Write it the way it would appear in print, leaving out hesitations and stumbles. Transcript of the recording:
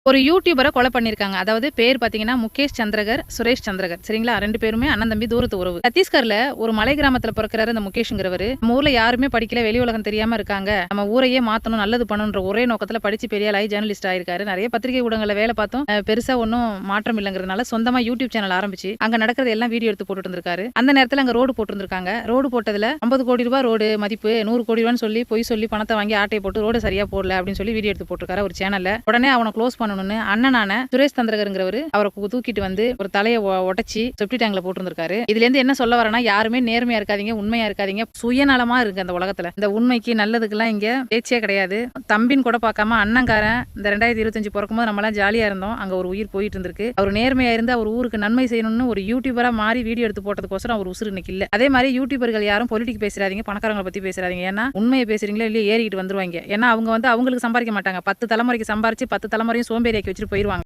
ஒரு யூடியூபரை கொலை பண்ணியிருக்காங்க. அதாவது பேர் பார்த்தீங்கன்னா, முகேஷ் சந்திரகர், சுரேஷ் சந்திரகர். சரிங்களா? 2 பேருமே அண்ணன், தம்பி தூரத்து உறவு. சத்தீஸ்கர்ல ஒரு மலை கிராமத்துல பொறக்கிறாரு இந்த முகேஷ்ங்கிறவரு. நம்ம ஊர்ல யாருமே படிக்கல, வெளி உலகம் தெரியாம இருக்காங்க. நம்ம ஊரையே மாத்தணும், நல்லது பண்ணணுன்ற ஒரே நோக்கத்துல படிச்சு பெரிய ஆளாகி ஜேர்னலிஸ்ட் ஆயிருக்காரு. நெறைய பத்திரிகை ஊடகங்கள்ல வேலை பார்த்தோம். பெருசா ஒண்ணும் மாற்றம் இல்லங்கிறதுனால சொந்தமா யூடியூப் சேனல் ஆரம்பிச்சு, அங்க நடக்கிறது எல்லாம் வீடியோ எடுத்து போட்டுட்டு இருந்திருக்காரு. அந்த நேரத்துல அங்க ரோடு போட்டிருந்திருக்காங்க. ரோடு போட்டதுல 50 கோடி ரூபாய் ரோடு மதிப்பு 100 கோடி ரூபான்னு சொல்லி பொய் சொல்லி பணத்தை வாங்கி ஆட்டையை போட்டு ரோடு சரியா போடல அப்படின்னு சொல்லி வீடியோ எடுத்து போட்டிருக்காரு ஒரு சேனல்ல. உடனே அவனை க்ளோஸ் பண்ணணும்னு அண்ணனான சுரேஷ் சந்திரகர்ங்கிறவரு அவரை தூக்கிட்டு வந்து ஒரு தலையை உடைச்சி செப்டி டேங்க்ல போட்டுருக்காரு. இதுல இருந்து என்ன சொல்ல வரேன்னா, யாருமே நேர்மையா இருக்காதீங்க, உண்மையா இருக்காதீங்க, சுயநலமா இருக்கு அந்த உலகத்துல. இந்த உண்மைக்கு நல்லதுக்கெல்லாம் இங்க பேச்சே கிடையாது. தம்பின் கூட பார்க்காம அண்ணங்காரன் இந்த 2025 பிறக்கும்போது நம்ம எல்லாம் ஜாலியா இருந்தோம். அங்க ஒரு உயிர் போயிட்டு இருந்திருக்கு. அவர் நேர்மையா இருந்து அவர் ஊருக்கு நன்மை செய்யணும்னு ஒரு யூடியூபரா மாறி வீடியோ எடுத்து போட்டதுக்கோசரம் அவர் உசுறு இன்னைக்கு இல்ல. அதே மாதிரி யூடியூபர்கள் யாரும் பொலிட்டிக் பேசுறாதீங்க, பணக்காரங்களை பத்தி பேசுறாதீங்க. ஏன்னா உண்மையை பேசுறீங்களா இல்லையா ஏறிக்கிட்டு வந்துருவாங்க. ஏன்னா அவங்க அவங்களுக்கு சம்பாதிக்க மாட்டாங்க. 10 தலைமுறைக்கு சம்பாரிச்சு 10 தலைமுறையும் சோம்பேறியாக்கி வச்சுட்டு போயிருவாங்க.